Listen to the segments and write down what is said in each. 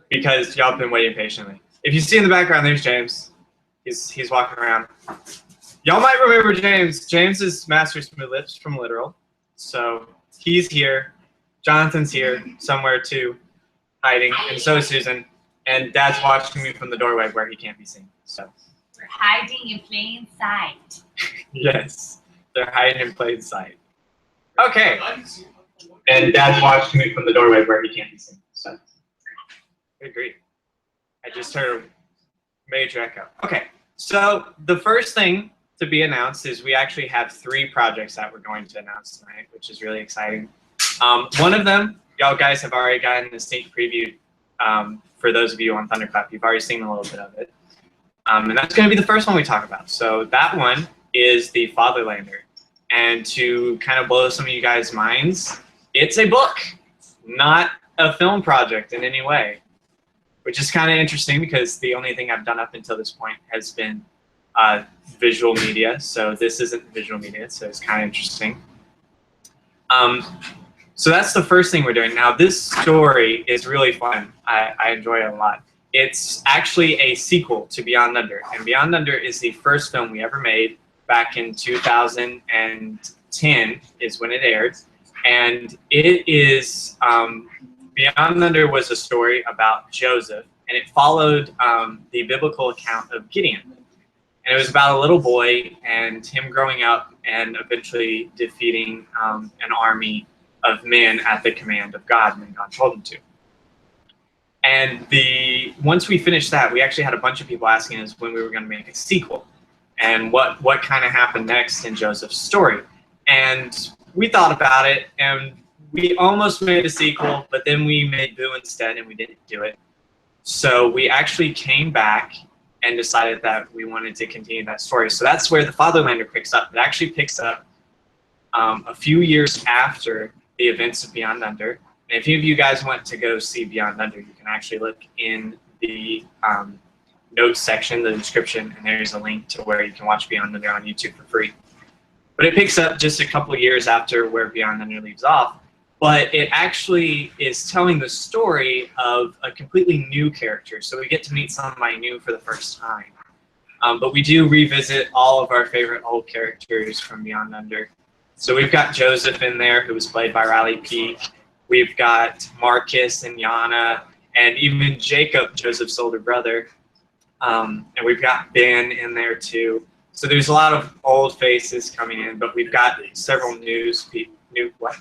because y'all have been waiting patiently. If you see in the background, there's James. He's walking around. Y'all might remember James. James is Master Smooth from Literal. So he's here. Jonathan's here somewhere too, hiding, and so is Susan. And Dad's watching me from the doorway where he can't be seen. So we're hiding in plain sight. Yes, they're hiding in plain sight. Okay. And Dad's watching me from the doorway where he can't be seen. So good grief. I just heard a major echo. Okay, so the first thing to be announced is we actually have 3 projects that we're going to announce tonight, which is really exciting. One of them, y'all guys have already gotten a sneak preview. For those of you on Thunderclap, you've already seen a little bit of it. And that's going to be the first one we talk about. So that one is the Fatherlander. And to kind of blow some of you guys' minds, it's a book, not a film project in any way, which is kind of interesting because the only thing I've done up until this point has been visual media. So this isn't visual media, so it's kind of interesting. So that's the first thing we're doing. Now, this story is really fun. I enjoy it a lot. It's actually a sequel to Beyond Under, and Beyond Under is the first film we ever made back in 2010 is when it aired. And it is, Beyond Under was a story about Joseph, and it followed the biblical account of Gideon. And it was about a little boy and him growing up and eventually defeating an army of men at the command of God when God told him to. And once we finished that, we actually had a bunch of people asking us when we were going to make a sequel and what kind of happened next in Joseph's story. And we thought about it, and we almost made a sequel, but then we made Boo instead, and we didn't do it. So we actually came back and decided that we wanted to continue that story. So that's where the Fatherlander picks up. It actually picks up a few years after the events of Beyond Under. And if any of you guys want to go see Beyond Under, you can actually look in the notes section, the description, and there's a link to where you can watch Beyond Under on YouTube for free. But it picks up just a couple years after where Beyond Under leaves off. But it actually is telling the story of a completely new character. So we get to meet somebody new for the first time. But we do revisit all of our favorite old characters from Beyond Under. So we've got Joseph in there, who was played by Riley Peake. We've got Marcus and Yana, and even Jacob, Joseph's older brother. And we've got Ben in there too. So there's a lot of old faces coming in, but we've got several new what?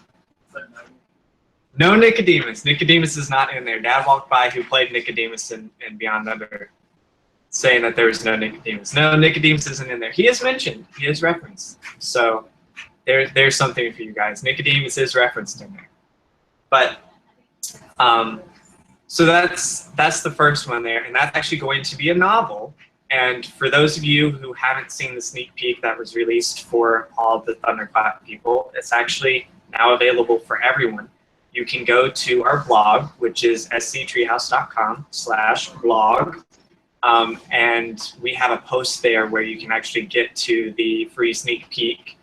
No Nicodemus. Nicodemus is not in there. Dad walked by who played Nicodemus in Beyond Under, saying that there was no Nicodemus. No, Nicodemus isn't in there. He is mentioned. He is referenced. So there's something for you guys. Nicodemus is referenced in there. But so that's the first one there, and that's actually going to be a novel. And for those of you who haven't seen the sneak peek that was released for all of the Thunderclap people, it's actually now available for everyone. You can go to our blog, which is sctreehouse.com/blog, and we have a post there where you can actually get to the free sneak peek.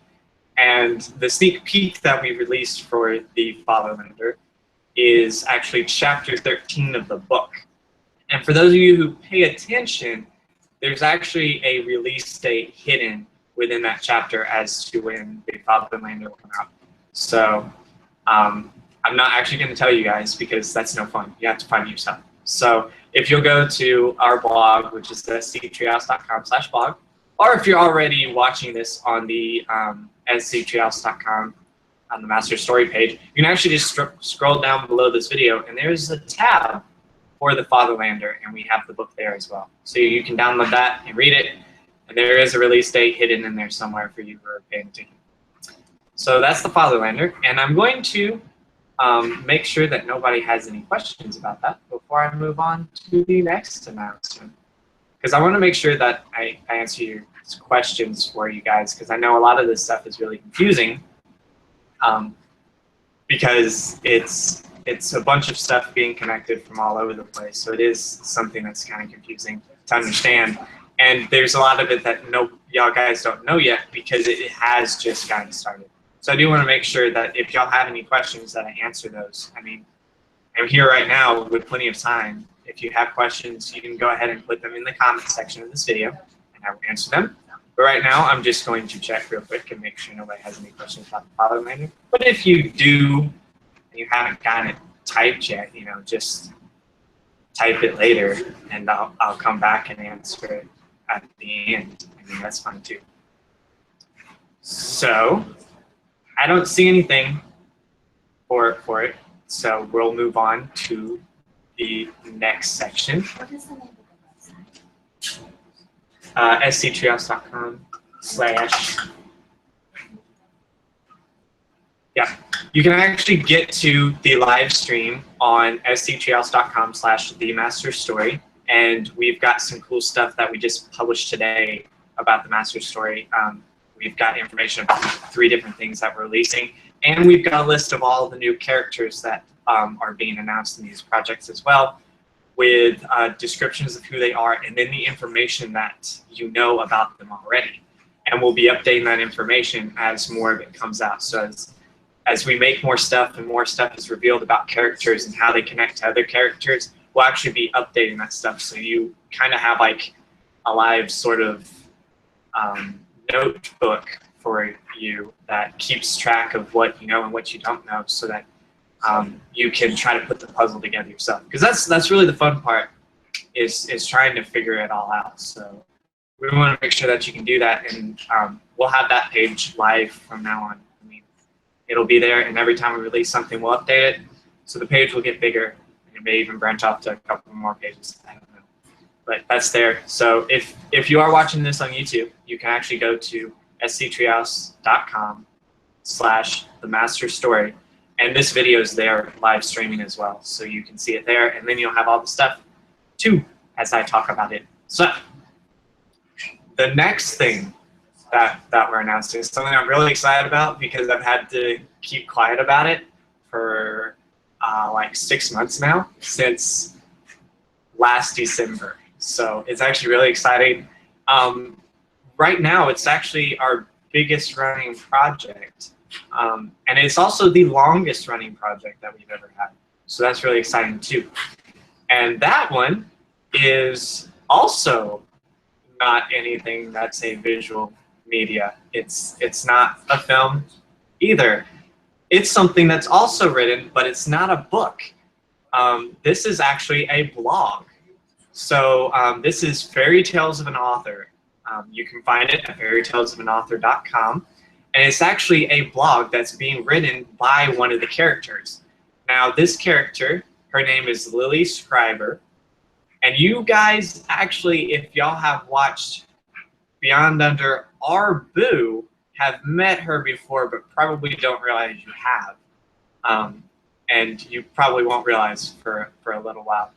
And the sneak peek that we released for the Fatherlander is actually chapter 13 of the book. And for those of you who pay attention, there's actually a release date hidden within that chapter as to when the Fatherlander will come out. So I'm not actually going to tell you guys because that's no fun. You have to find it yourself. So if you'll go to our blog, which is sctreehouse.com/blog, or if you're already watching this on the sctreehouse.com on the master story page, you can actually just scroll down below this video, and there's a tab for the Fatherlander, and we have the book there as well. So you can download that and read it, and there is a release date hidden in there somewhere for you who are paying attention. So that's the Fatherlander, and I'm going to make sure that nobody has any questions about that before I move on to the next announcement. Because I want to make sure that I answer your questions for you guys, because I know a lot of this stuff is really confusing, because it's a bunch of stuff being connected from all over the place. So it is something that's kind of confusing to understand. And there's a lot of it that y'all guys don't know yet because it has just gotten started. So I do want to make sure that if y'all have any questions that I answer those. I mean, I'm here right now with plenty of time. if you have questions, you can go ahead and put them in the comment section of this video, and I will answer them. But right now, I'm just going to check real quick and make sure nobody has any questions about the Fatherlander. But if you do, and you haven't gotten it typed yet, just type it later, and I'll come back and answer it at the end. I mean, that's fine too. So I don't see anything for it, so we'll move on to the next section. What is the name of the website? sctreehouse.com/ yeah, you can actually get to the live stream on sctreehouse.com/themasterstory, and we've got some cool stuff that we just published today about the master story. We've got information about 3 different things that we're releasing, and we've got a list of all the new characters that are being announced in these projects as well, with descriptions of who they are, and then the information that you know about them already. And we'll be updating that information as more of it comes out. So as we make more stuff and more stuff is revealed about characters and how they connect to other characters, we'll actually be updating that stuff. So you kind of have like a live sort of notebook for you that keeps track of what you know and what you don't know, so that you can try to put the puzzle together yourself. Because that's really the fun part, is trying to figure it all out. So we want to make sure that you can do that, and we'll have that page live from now on. I mean, it'll be there, and every time we release something, we'll update it. So the page will get bigger, and it may even branch off to a couple more pages. I don't know. But that's there. So if you are watching this on YouTube, you can actually go to sctreehouse.com/themasterstory, and this video is there live streaming as well, so you can see it there, and then you'll have all the stuff too as I talk about it. So the next thing that we're announcing is something I'm really excited about, because I've had to keep quiet about it for like 6 months now, since last December. So it's actually really exciting. Right now, it's actually our biggest running project. And it's also the longest running project that we've ever had. So that's really exciting too. And that one is also not anything that's a visual media. It's not a film either. It's something that's also written, but it's not a book. This is actually a blog. So this is Fairy Tales of an Author. You can find it at fairytalesofanauthor.com. And it's actually a blog that's being written by one of the characters. Now, this character, her name is Lily Scriber. And you guys actually, if y'all have watched Beyond Under or Boo, have met her before, but probably don't realize you have. And you probably won't realize for a little while.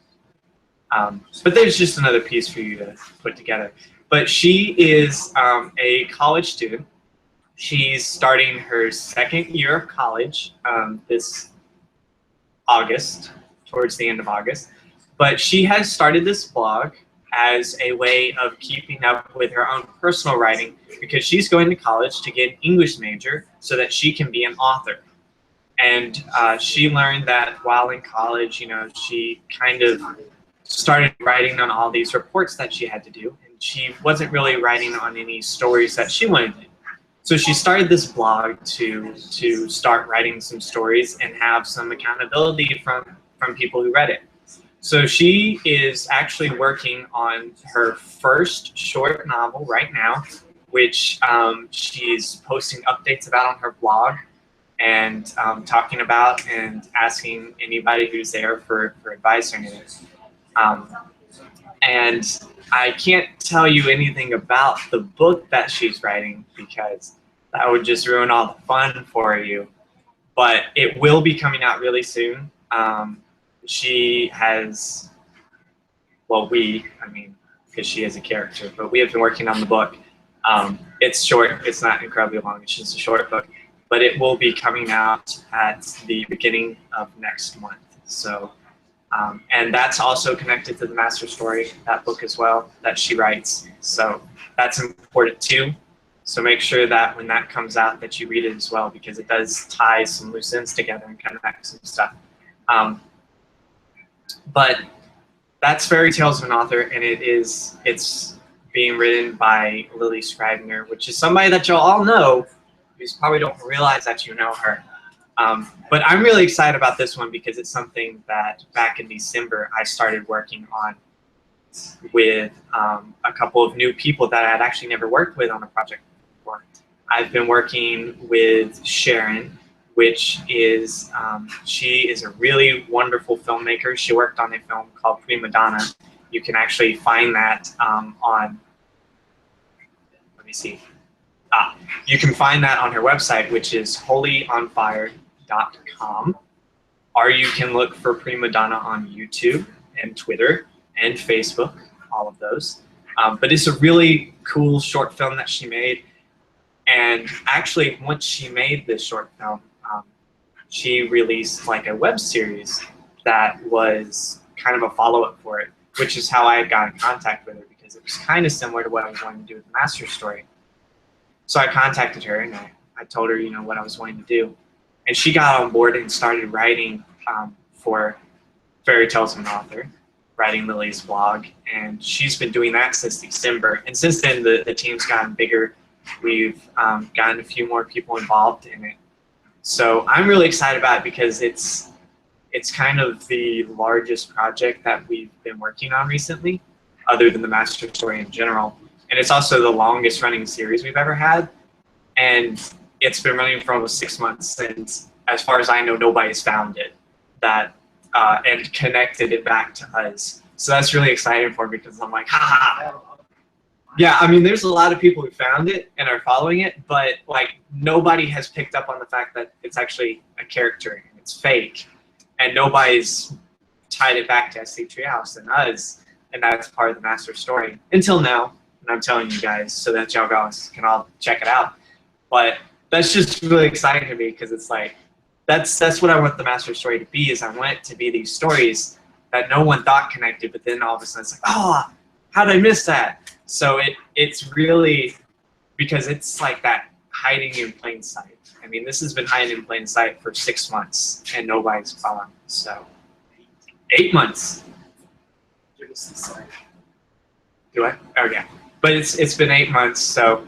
But there's just another piece for you to put together. But she is a college student. She's starting her 2nd year of college this August, towards the end of August. But she has started this blog as a way of keeping up with her own personal writing, because she's going to college to get an English major so that she can be an author. And she learned that while in college, she kind of started writing on all these reports that she had to do, and she wasn't really writing on any stories that she wanted to do. So she started this blog to start writing some stories and have some accountability from people who read it. So she is actually working on her first short novel right now, which she's posting updates about on her blog, and talking about and asking anybody who's there for advice or anything. And I can't tell you anything about the book that she's writing, because that would just ruin all the fun for you. But it will be coming out really soon. She has, well, because she is a character, but we have been working on the book. It's short, it's not incredibly long, it's just a short book. But it will be coming out at the beginning of next month. So, and that's also connected to the master story, that book as well, that she writes. So that's important too. So make sure that when that comes out that you read it as well, because it does tie some loose ends together and connect some stuff. But that's Fairy Tales of an Author, and it's being written by Lily Scribner, which is somebody that you'll all know. You just probably don't realize that you know her. But I'm really excited about this one because it's something that back in December I started working on with a couple of new people that I had actually never worked with on a project before. I've been working with Sharon, which is, she is a really wonderful filmmaker. She worked on a film called Prima Donna. You can actually find that on, let me see. You can find that on her website, which is holyonfire.com. Or you can look for Prima Donna on YouTube and Twitter and Facebook, all of those. But it's a really cool short film that she made. And actually, once she made this short film, she released like a web series that was kind of a follow-up for it, which is how I had got in contact with her because it was kind of similar to what I was wanting to do with the Master Story. So I contacted her and I told her, you know, what I was wanting to do. And she got on board and started writing for Fairy Tales of an Author, writing Lily's blog. And she's been doing that since December. And since then, the team's gotten bigger. We've gotten a few more people involved in it. So I'm really excited about it because it's kind of the largest project that we've been working on recently, other than the Master Story in general. And it's also the longest running series we've ever had. And it's been running for almost 6 months. And as far as I know, nobody's found it and connected it back to us. So that's really exciting for me because I'm like, ha ha. Yeah, I mean, there's a lot of people who found it and are following it, but like nobody has picked up on the fact that it's actually a character and it's fake, and nobody's tied it back to SC TreeHouse and us, and that's part of the Master Story until now. And I'm telling you guys so that y'all guys can all check it out. But that's just really exciting to me because it's like that's what I want the Master Story to be. Is I want it to be these stories that no one thought connected, but then all of a sudden it's like, oh, how did I miss that? So it's really, because it's like that hiding in plain sight. I mean, this has been hiding in plain sight for 6 months and nobody's found it. So 8 months. Do I? Oh yeah. But it's been 8 months. So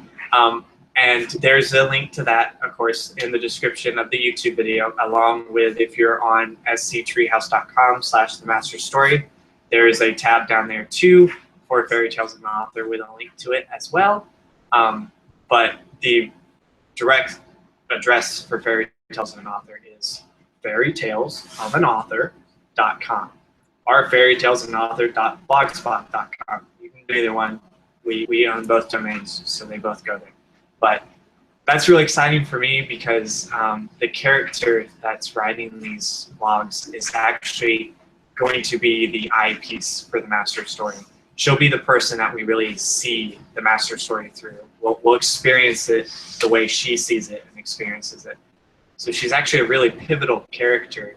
and there's a link to that, of course, in the description of the YouTube video, along with if you're on sctreehouse.com/themasterstory, there is a tab down there too for Fairy Tales of an Author with a link to it as well. But the direct address for Fairy Tales of an Author is fairytalesofenauthor.com or fairytalesofenauthor.blogspot.com. You can do either one. We own both domains, so they both go there. But that's really exciting for me because the character that's writing these blogs is actually going to be the eyepiece for the Master Story. She'll be the person that we really see the Master Story through. We'll experience it the way she sees it and experiences it. So she's actually a really pivotal character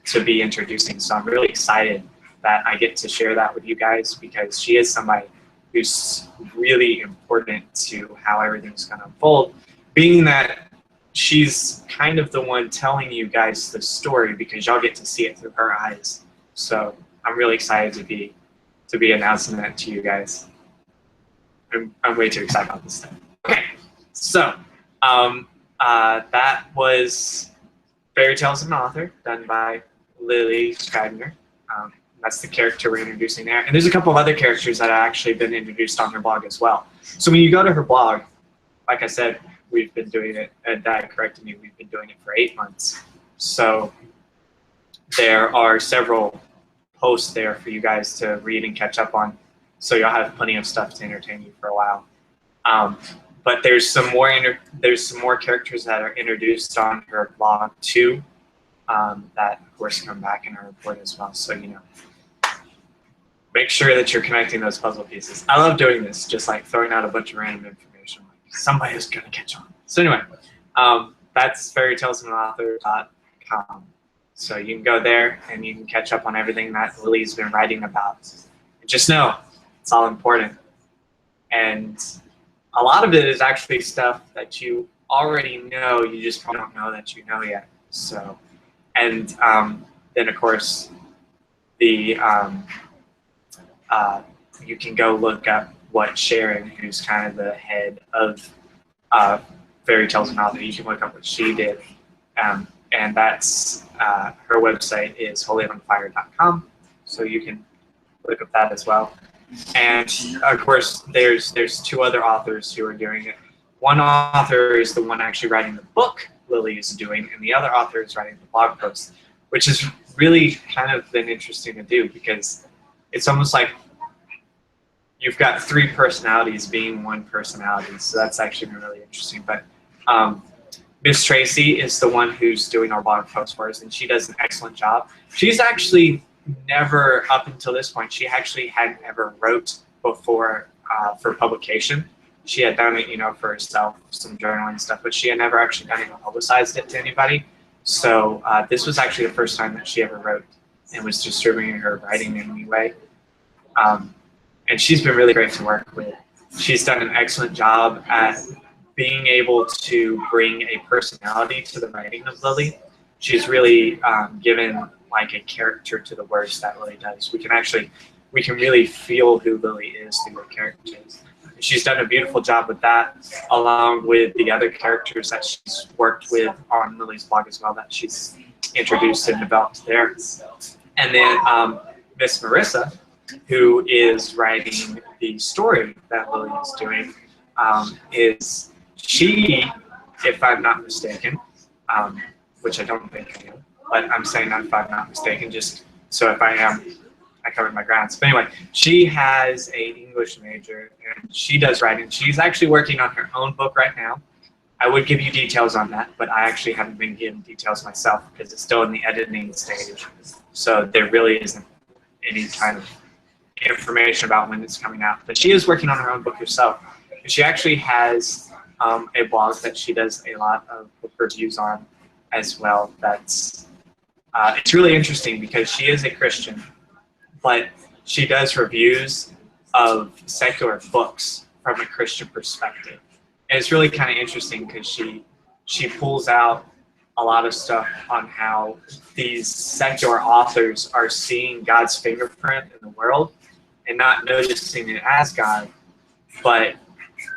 to be introducing. So I'm really excited that I get to share that with you guys because she is somebody who's really important to how everything's going to unfold, being that she's kind of the one telling you guys the story because y'all get to see it through her eyes. So I'm really excited to be announcing that to you guys. I'm way too excited about this stuff. Okay, so that was Fairy Tales of an Author, done by Lily Scribner. That's the character we're introducing there. And there's a couple of other characters that have actually been introduced on her blog as well. So when you go to her blog, like I said, we've been doing it, and Dad corrected me, we've been doing it for 8 months. So there are several posts there for you guys to read and catch up on. So you'll have plenty of stuff to entertain you for a while. But there's some more characters that are introduced on her blog too, that of course come back in our report as well. So make sure that you're connecting those puzzle pieces. I love doing this, just like throwing out a bunch of random information. Like somebody's gonna catch on. So anyway, that's fairytalesofenauthor.com. So you can go there and you can catch up on everything that Lily's been writing about. And just know, it's all important. And a lot of it is actually stuff that you already know, you just don't know that you know yet. So, and then of course, the you can go look up what Sharon, who's kind of the head of Fairy Tales and Author, you can look up what she did. And that's her website is holyonfire.com, so you can look up that as well. And of course, there's two other authors who are doing it. One author is the one actually writing the book Lily is doing, and the other author is writing the blog post, which is really kind of been interesting to do because it's almost like you've got three personalities being one personality, so that's actually been really interesting. But Miss Tracy is the one who's doing our blog post for us, and she does an excellent job. She's actually never, up until this point, she actually hadn't ever wrote before for publication. She had done it, for herself, some journaling stuff, but she had never actually done it and publicized it to anybody. So this was actually the first time that she ever wrote and was distributing her writing in any way. And she's been really great to work with. She's done an excellent job at being able to bring a personality to the writing of Lily. She's really given like a character to the words that Lily does. We can really feel who Lily is through her characters. She's done a beautiful job with that, along with the other characters that she's worked with on Lily's blog as well, that she's introduced and developed there. And then Miss Marissa, who is writing the story that Lily is doing, is she, if I'm not mistaken, which I don't think I am, but I'm saying that if I'm not mistaken, just so if I am, I covered my grounds. But anyway, she has an English major and she does writing. She's actually working on her own book right now. I would give you details on that, but I actually haven't been given details myself because it's still in the editing stage. So there really isn't any kind of information about when it's coming out. But she is working on her own book herself. And she actually has a blog that she does a lot of book reviews on as well. That's it's really interesting because she is a Christian, but she does reviews of secular books from a Christian perspective. And it's really kind of interesting because she pulls out a lot of stuff on how these secular authors are seeing God's fingerprint in the world and not noticing it as God, but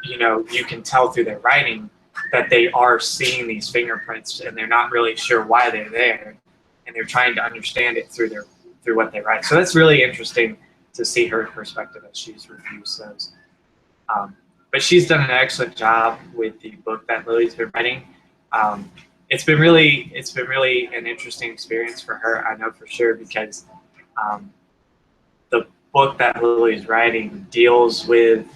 you can tell through their writing that they are seeing these fingerprints and they're not really sure why they're there, and they're trying to understand it through what they write. So that's really interesting to see her perspective as she's reviews those. But she's done an excellent job with the book that Lily's been writing. It's been really an interesting experience for her, I know for sure, because the book that Lily's writing deals with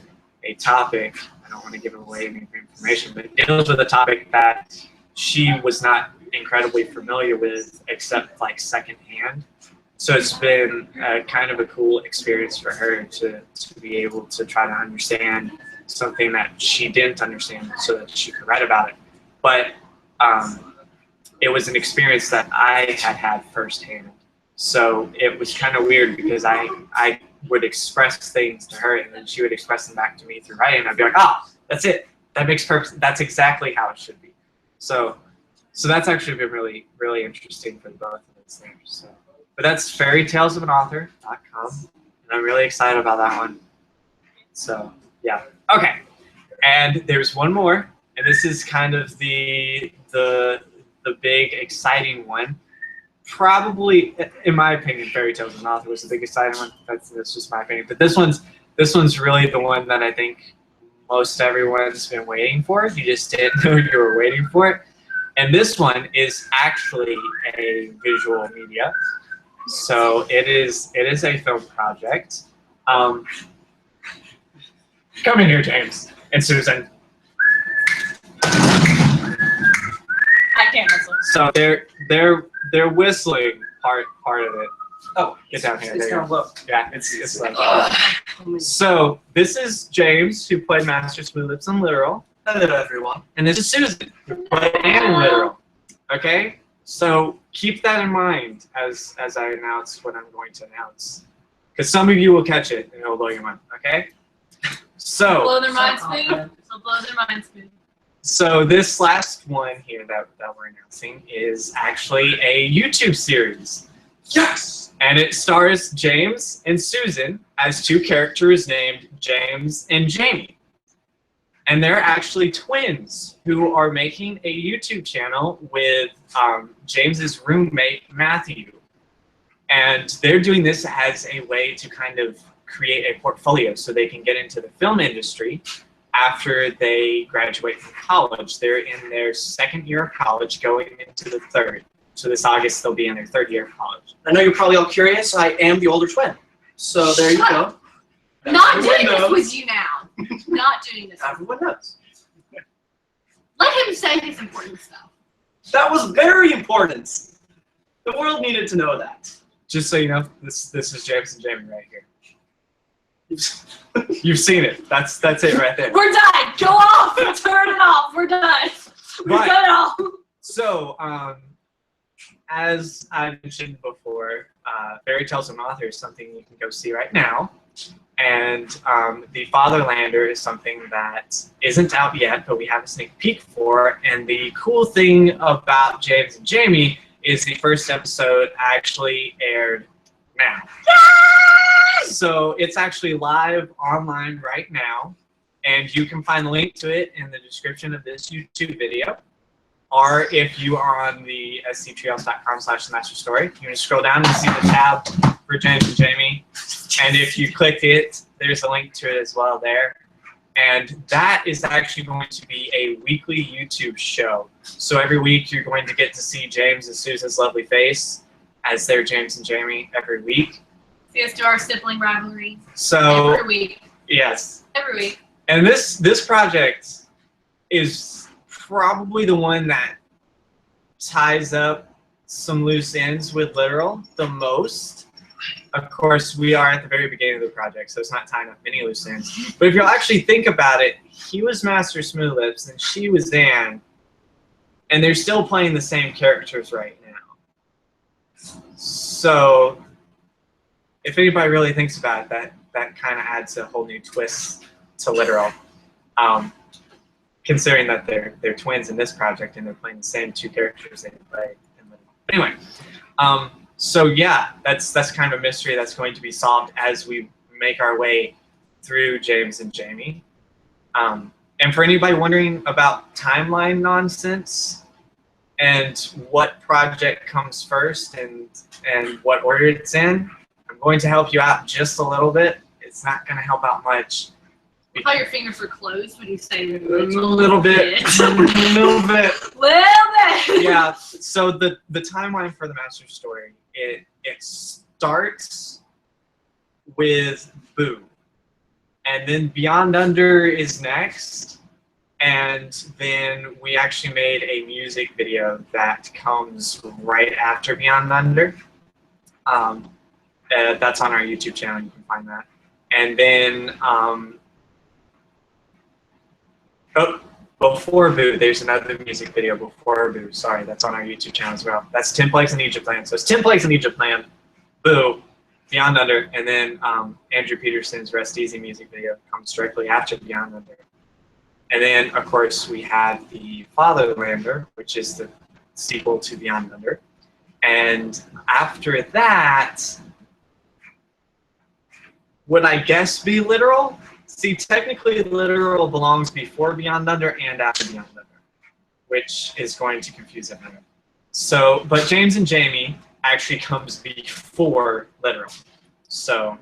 a topic. I don't want to give away any information, but it deals with a topic that she was not incredibly familiar with, except like secondhand. So it's been kind of a cool experience for her to be able to try to understand something that she didn't understand so that she could write about it. But it was an experience that I had firsthand. So it was kind of weird because I would express things to her and then she would express them back to me through writing. And I'd be like, that's it. That makes perfect. That's exactly how it should be. So that's actually been really, really interesting for both of us there. So, but that's fairytalesofauthor.com, and I'm really excited about that one. So yeah, okay. And there's one more, and this is kind of the big exciting one. Probably, in my opinion, Fairy Tales of an Author was the big exciting one. That's just my opinion. But this one's really the one that I think most everyone's been waiting for. You just didn't know you were waiting for it. And this one is actually a visual media. So it is a film project. Come in here, James and Susan. I can't whistle. So they're whistling part of it. Oh, get down here. It's kind of low. Yeah, it's like. So this is James, who played Master Smooth Lips in Literal. Hello, everyone. And this is Susan, who played Anne in Literal. Okay, so keep that in mind as I announce what I'm going to announce, because some of you will catch it and it'll blow your mind. Okay, so Blow their minds, please. So blow their minds, please. So this last one here that we're announcing is actually a YouTube series. Yes! And it stars James and Susan as two characters named James and Jamie. And they're actually twins who are making a YouTube channel with James's roommate, Matthew. And they're doing this as a way to kind of create a portfolio so they can get into the film industry after they graduate from college. They're in their second year of college, going into the third. So this August, they'll be in their third year of college. I know you're probably all curious. I am the older twin. So there you go. Not doing this with you now. Not doing this. Everyone knows. Let him say his important stuff. That was very important. The world needed to know that. Just so you know, this is James and Jamie right here. You've seen it. That's it right there. We're done. Go off. Turn it off. We're done. We're Right. done off. So, as I mentioned before, Fairy Tales and Author is something you can go see right now. And the Fatherlander is something that isn't out yet, but we have a sneak peek for. And the cool thing about James and Jamie is the first episode actually aired now. Yay! So it's actually live online right now. And you can find the link to it in the description of this YouTube video. Or if you are on the sctreehouse.com/themasterstory, you can scroll down and see the tab for James and Jamie. And if you click it, there's a link to it as well there. And that is actually going to be a weekly YouTube show. So every week you're going to get to see James and Susan's lovely face as they're James and Jamie every week. See us do our sibling rivalry. So Every week. yes. Every week. And this project is probably the one that ties up some loose ends with Literal the most. Of course, we are at the very beginning of the project, so it's not tying up many loose ends. But if you'll actually think about it, he was Master Smooth Lips and she was Anne, and they're still playing the same characters right now. So if anybody really thinks about it, that kind of adds a whole new twist to Literal. Considering that they're twins in this project and they're playing the same two characters they play in Literal. But anyway, so yeah, that's kind of a mystery that's going to be solved as we make our way through James and Jamie. And for anybody wondering about timeline nonsense and what project comes first and what order it's in, I'm going to help you out just a little bit. It's not going to help out much. How your fingers were closed when you say A little bit. A little bit. Little bit. Yeah. So the timeline for the master story, it starts with Boo, and then Beyond Under is next, and then we actually made a music video that comes right after Beyond Under. That's on our YouTube channel. You can find that, and then. Oh, before Boo, there's another music video before Boo. Sorry, that's on our YouTube channel as well. That's 10 Plagues in Egypt Land. So it's 10 Plagues in Egypt Land, Boo, Beyond Under, and then Andrew Peterson's Rest Easy music video comes directly after Beyond Under. And then, of course, we have the Fatherlander, which is the sequel to Beyond Under. And after that, would I guess be Literal? See, technically, Literal belongs before Beyond Under and after Beyond Under, which is going to confuse everyone. So, but James and Jamie actually comes before Literal. So,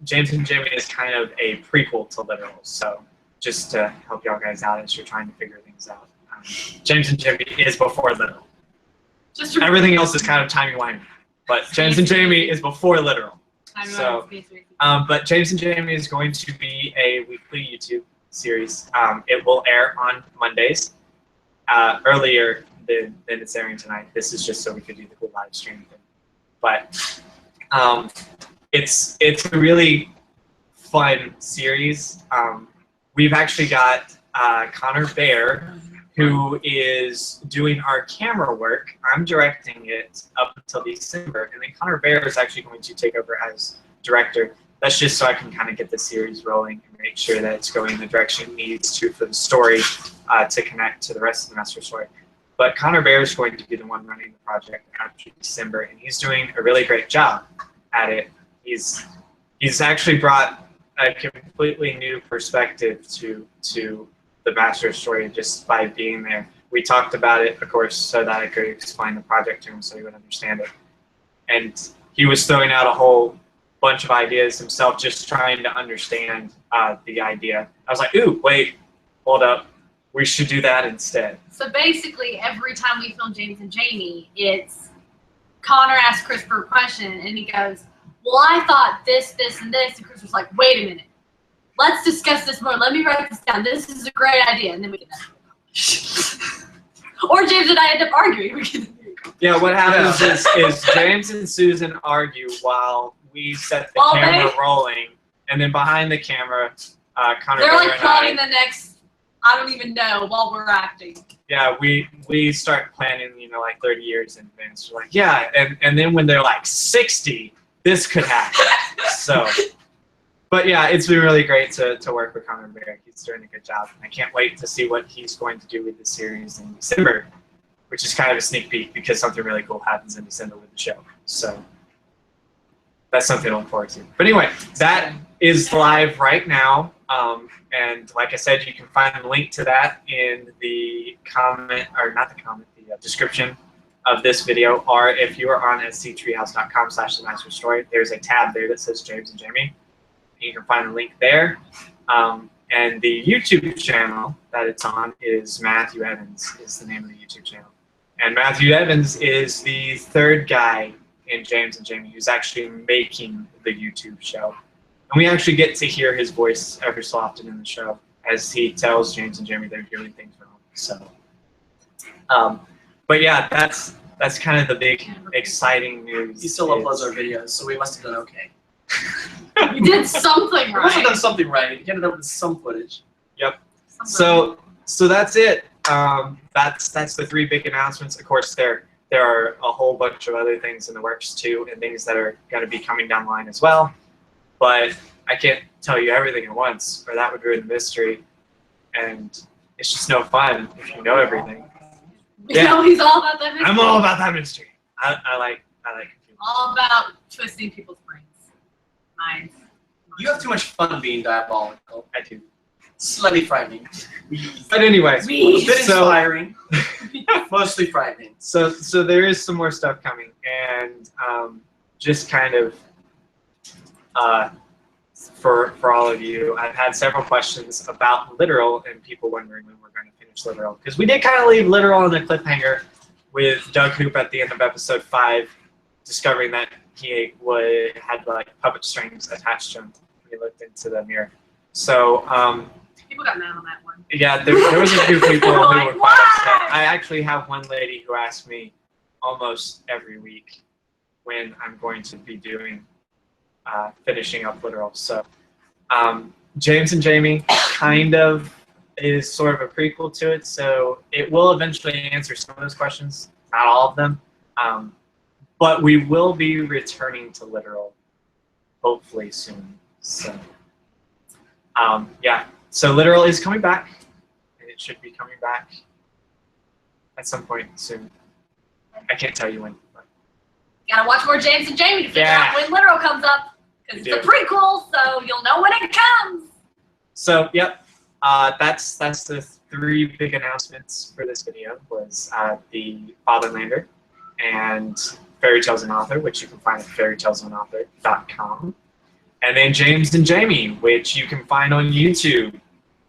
James and Jamie is kind of a prequel to Literal. So, just to help y'all guys out as you're trying to figure things out, James and Jamie is before Literal. Everything else is kind of timey-wimey, but James and Jamie is before Literal. So, but James and Jamie is going to be a weekly YouTube series. It will air on Mondays, earlier than it's airing tonight. This is just so we could do the cool live stream thing. But it's a really fun series. We've actually got Connor Bear, who is doing our camera work. I'm directing it up until December, and then Connor Bear is actually going to take over as director. That's just so I can kind of get the series rolling and make sure that it's going in the direction it needs to for the story to connect to the rest of the master story. But Connor Bear is going to be the one running the project after December, and he's doing a really great job at it. He's actually brought a completely new perspective to the master story just by being there. We talked about it, of course, so that I could explain the project to him so he would understand it. And he was throwing out a whole bunch of ideas himself, just trying to understand the idea. I was like, ooh, wait, hold up. We should do that instead. So basically, every time we film James and Jamie, it's Connor asks Christopher a question, and he goes, well, I thought this, this, and this. And Christopher's like, wait a minute. Let's discuss this more. Let me write this down. This is a great idea. And then we get that. Or James and I end up arguing. Yeah, what happens is James and Susan argue while we set the camera rolling, and then behind the camera, Connor. They're like plotting the next, I don't even know, while we're acting. Yeah, we start planning, like 30 years in advance. We're like, yeah, and then when they're like 60, this could happen. So, but yeah, it's been really great to work with Connor Bear. He's doing a good job. I can't wait to see what he's going to do with the series in December, which is kind of a sneak peek because something really cool happens in December with the show. So that's something to look forward to. But anyway, that is live right now. And like I said, you can find a link to that in the comment, or not the comment, the description of this video. Or if you are on treehouse.com/themasterstory, there's a tab there that says James and Jamie. You can find a link there. And the YouTube channel that it's on is Matthew Evans, is the name of the YouTube channel. And Matthew Evans is the third guy in James and Jamie who's actually making the YouTube show. And we actually get to hear his voice every so often in the show as he tells James and Jamie they're doing things wrong. So, but yeah, that's kind of the big exciting news. He still uploads our videos, so we must have done okay. You did something We right. must have done something right. He ended up with some footage. Yep. So that's it. That's the three big announcements. Of course, there are a whole bunch of other things in the works too, and things that are going to be coming down the line as well. But I can't tell you everything at once, or that would ruin the mystery. And it's just no fun if you know everything. You know, he's all about that mystery. I'm all about that mystery. I like confusing. All about twisting people's brains. Minds. You have too much fun being diabolical. I do. Slightly frightening. But anyway, A bit so inspiring. Mostly frightening. so there is some more stuff coming, and just kind of for all of you, I've had several questions about Literal and people wondering when we're going to finish Literal, because we did kind of leave Literal on the cliffhanger with Doug Hoop at the end of episode 5, discovering that he had like puppet strings attached to him when he looked into the mirror. So People got mad on that one. yeah, there was a few people who Like, were quite upset. I actually have one lady who asks me almost every week when I'm going to be doing finishing up Literal. So James and Jamie kind of is sort of a prequel to it, so it will eventually answer some of those questions, not all of them. But we will be returning to Literal hopefully soon. So yeah, so Literal is coming back, and it should be coming back at some point soon. I can't tell you when. But Gotta watch more James and Jamie to figure out when Literal comes up. Because it's a prequel, so you'll know when it comes. So, yep, that's the three big announcements for this video. Was the FATHERLANDER and Fairy Tales and Author, which you can find at fairytalesandauthor.com. And then James and Jamie, which you can find on YouTube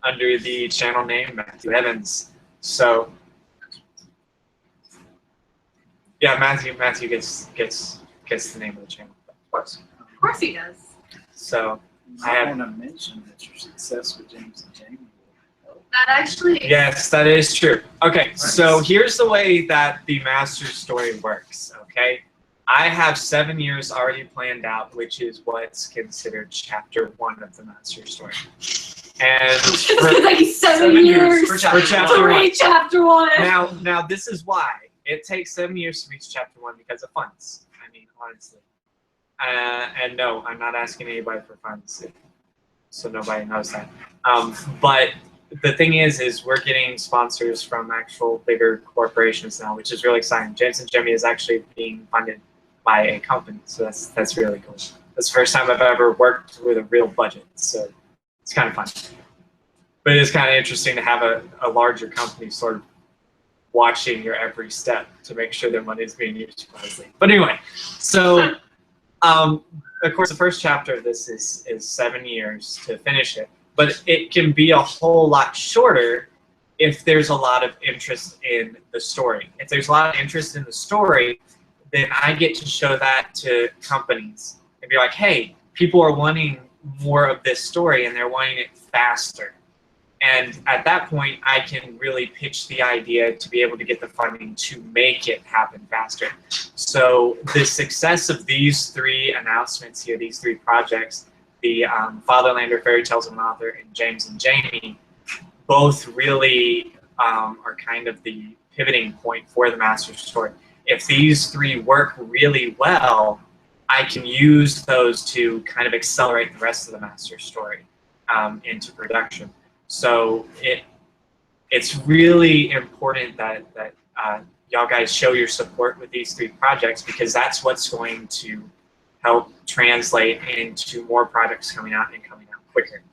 under the channel name Matthew Evans. So, yeah, Matthew gets the name of the channel, of course. Of course he does. So I want to mention that your success with James and Jamie will help. That actually. yes, that is true. Okay, so here's the way that the master story works. Okay, I have 7 years already planned out, which is what's considered chapter 1 of the master story. And It's gonna take 7 years for chapter to one. read chapter 1. Now this is why it takes 7 years to reach chapter 1, because of funds. I mean, honestly. And no, I'm not asking anybody for funds, so nobody knows that. But the thing is we're getting sponsors from actual bigger corporations now, which is really exciting. James and Jimmy is actually being funded by a company, so that's really cool. That's the first time I've ever worked with a real budget, so it's kind of fun. But it's kind of interesting to have a larger company sort of watching your every step to make sure their money is being used wisely. But anyway, so of course the first chapter of this is 7 years to finish it, but it can be a whole lot shorter if there's a lot of interest in the story. If there's a lot of interest in the story, then I get to show that to companies and be like, hey, people are wanting more of this story and they're wanting it faster. And at that point, I can really pitch the idea to be able to get the funding to make it happen faster. So the success of these 3 announcements here, these 3 projects, the Fatherlander, Fairy Tales of an Author, and James and Jamie, both really are kind of the pivoting point for the master story. If these 3 work really well, I can use those to kind of accelerate the rest of the master story into production. So it's really important that y'all guys show your support with these 3 projects, because that's what's going to help translate into more projects coming out and coming out quicker.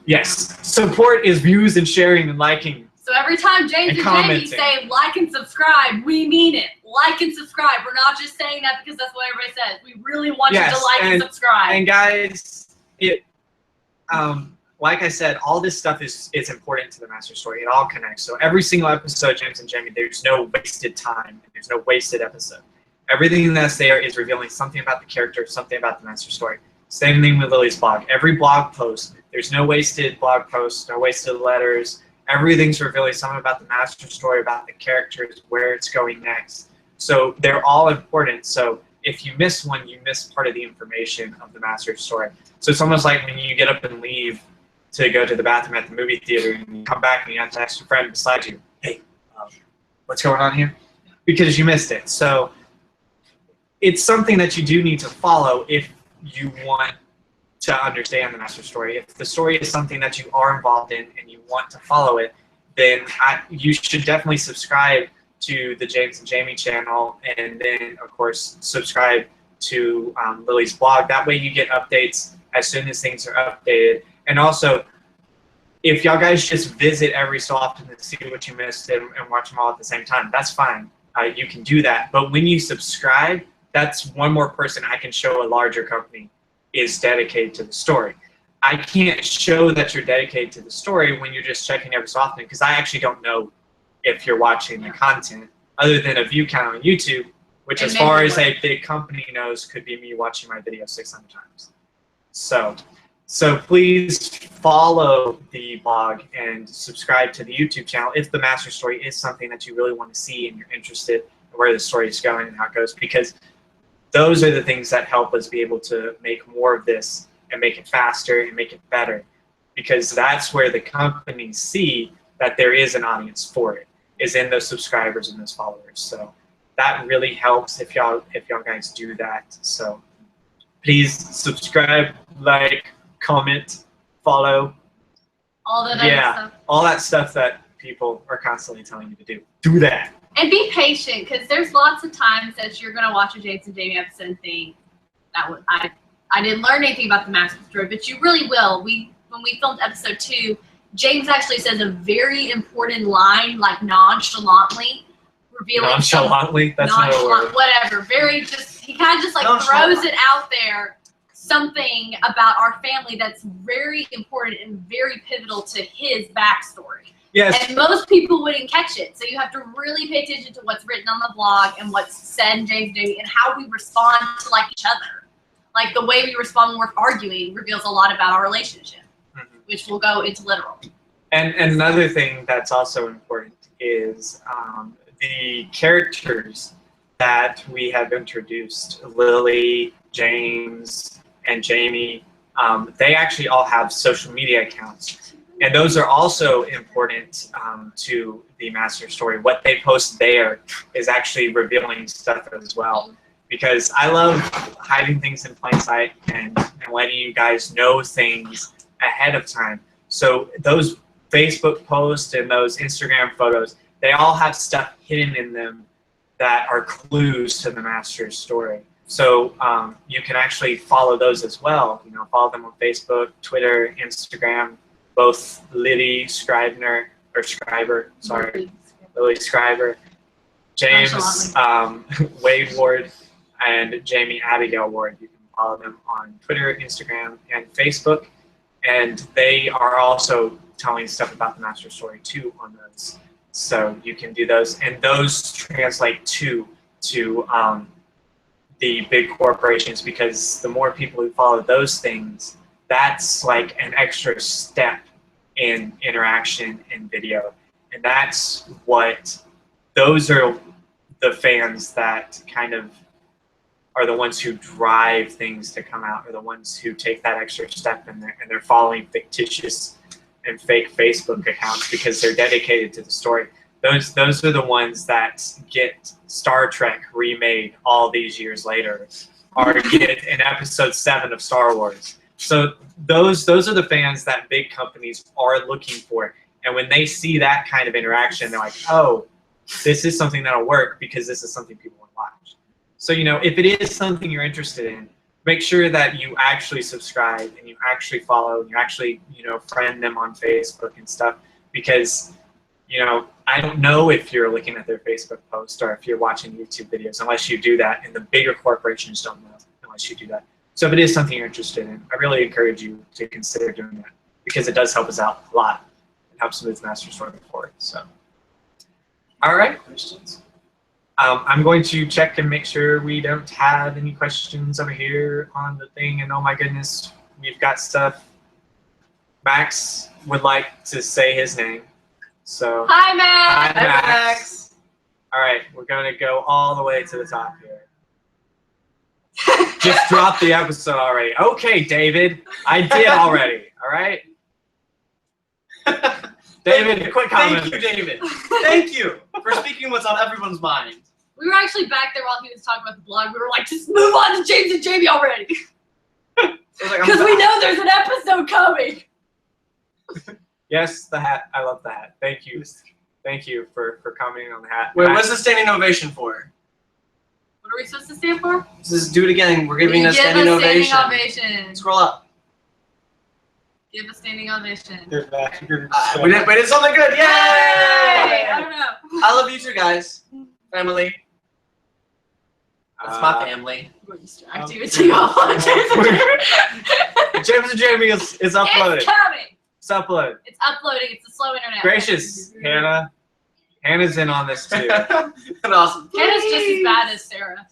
Yes, support is views and sharing and liking. So every time James and Jamie say like and subscribe, we mean it. Like and subscribe. We're not just saying that because that's what everybody says. We really want you to like and subscribe. And guys, like I said, all this stuff is important to the master story. It all connects. So every single episode, James and Jamie, there's no wasted time. There's no wasted episode. Everything that's there is revealing something about the character, something about the master story. Same thing with Lily's blog. Every blog post, there's no wasted blog posts, no wasted letters. Everything's revealing something about the master story, about the characters, where it's going next. So they're all important. So if you miss one, you miss part of the information of the master story. So it's almost like when you get up and leave to go to the bathroom at the movie theater, and you come back and you have to ask your friend beside you, hey, what's going on here? Because you missed it. So it's something that you do need to follow if you want to understand the master story. If the story is something that you are involved in and you want to follow it, then you should definitely subscribe to the James and Jamie channel, and then of course subscribe to Lily's blog. That way you get updates as soon as things are updated. And also, if y'all guys just visit every so often to see what you missed and watch them all at the same time, that's fine. You can do that. But when you subscribe, that's one more person I can show a larger company is dedicated to the story. I can't show that you're dedicated to the story when you're just checking every so often, because I actually don't know if you're watching the content other than a view count on YouTube, which as far as a big company knows could be me watching my video 600 times. So please follow the blog and subscribe to the YouTube channel if the master story is something that you really want to see and you're interested in where the story is going and how it goes, because those are the things that help us be able to make more of this and make it faster and make it better, because that's where the companies see that there is an audience for it, is in those subscribers and those followers. So that really helps if y'all guys do that. So please subscribe, like, comment, follow. All that other stuff. All that stuff that people are constantly telling you to do. Do that. And be patient, because there's lots of times that you're going to watch a James and Jamie episode and think, I didn't learn anything about the master story, but you really will. When we filmed episode 2, James actually says a very important line, like nonchalantly, revealing nonchalantly? That's not a word. Whatever. He kind of just like throws it out there, something about our family that's very important and very pivotal to his backstory. Yes. And most people wouldn't catch it. So you have to really pay attention to what's written on the blog and what's said in James and Jamie and how we respond to like each other. Like the way we respond when we're arguing reveals a lot about our relationship, which will go into literal. And another thing that's also important is the characters that we have introduced, Lily, James, and Jamie, they actually all have social media accounts. And those are also important to the master story. What they post there is actually revealing stuff as well. Because I love hiding things in plain sight and letting you guys know things ahead of time. So those Facebook posts and those Instagram photos, they all have stuff hidden in them that are clues to the master's story. So you can actually follow those as well. You know, follow them on Facebook, Twitter, Instagram. Both Lily Scriber, Lily Scriber, James Wade Ward, and Jamie Abigail Ward. You can follow them on Twitter, Instagram, and Facebook. And they are also telling stuff about the master story too on those. So you can do those, and those translate to the big corporations, because the more people who follow those things, that's like an extra step in interaction in video. And that's what, those are the fans that kind of are the ones who drive things to come out, or the ones who take that extra step, and they're following fictitious and fake Facebook accounts because they're dedicated to the story. Those are the ones that get Star Trek remade all these years later, or get an episode 7 of Star Wars. So those are the fans that big companies are looking for. And when they see that kind of interaction, they're like, oh, this is something that'll work because this is something people want to watch. So, you know, if it is something you're interested in, make sure that you actually subscribe and you actually follow and you actually, you know, friend them on Facebook and stuff, because, you know, I don't know if you're looking at their Facebook post or if you're watching YouTube videos unless you do that, and the bigger corporations don't know unless you do that. So if it is something you're interested in, I really encourage you to consider doing that, because it does help us out a lot and helps move the master story forward. So, all right, questions. I'm going to check and make sure we don't have any questions over here on the thing. And oh my goodness, we've got stuff. Max would like to say his name. So Hi, Max. Hi, Max. All right, we're going to go all the way to the top here. Just drop the episode already. Okay, David, I did already. All right. David, a quick comment. Thank you, David. Thank you for speaking what's on everyone's mind. We were actually back there while he was talking about the blog. We were like, just move on to James and Jamie already. Because we know there's an episode coming. Yes, the hat. I love the hat. Thank you. Thank you for commenting on the hat. Wait, what's the standing ovation for? What are we supposed to stand for? Just do it again. We're giving a standing ovation. Scroll up. Give a standing ovation. We did something good. Yay! I don't know. I love you too, guys. Family. That's my family. We're distracting you too. James and Jamie is uploaded. It's coming. It's uploaded. It's uploading. It's a slow internet. Gracious, Hannah. Hannah's in on this too. Awesome. Hannah's just as bad as Sarah.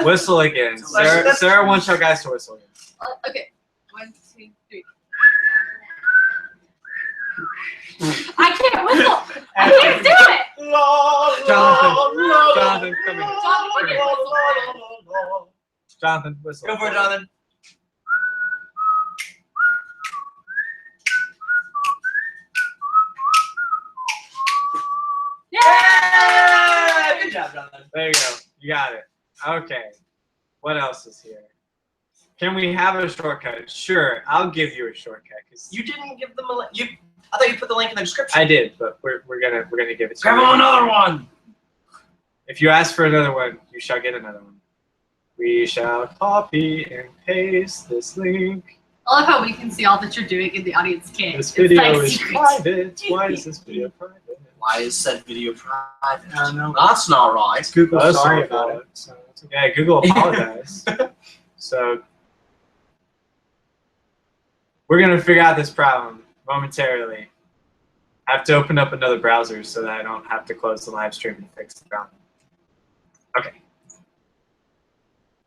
Whistle again. Sarah wants our guys to whistle again. Okay. 1, 2, 3. I can't whistle. I can't do it. Jonathan, come here. Jonathan, can you whistle? Jonathan, whistle. Go for it, Jonathan. Yay! Good job, Jonathan. There you go. You got it. Okay. What else is here? Can we have a shortcut? Sure, I'll give you a shortcut. You didn't give them a link. I thought you put the link in the description. I did, but we're gonna give it to you. Grab another one. If you ask for another one, you shall get another one. We shall copy and paste this link. I love how we can see all that you're doing and the audience can't. This video like is private. Why is this video private? Why is said video private? I don't know. That's not right. Google sorry about it. So it's okay. Yeah, Google apologized. So we're gonna figure out this problem momentarily. I have to open up another browser so that I don't have to close the live stream and fix the problem. Okay.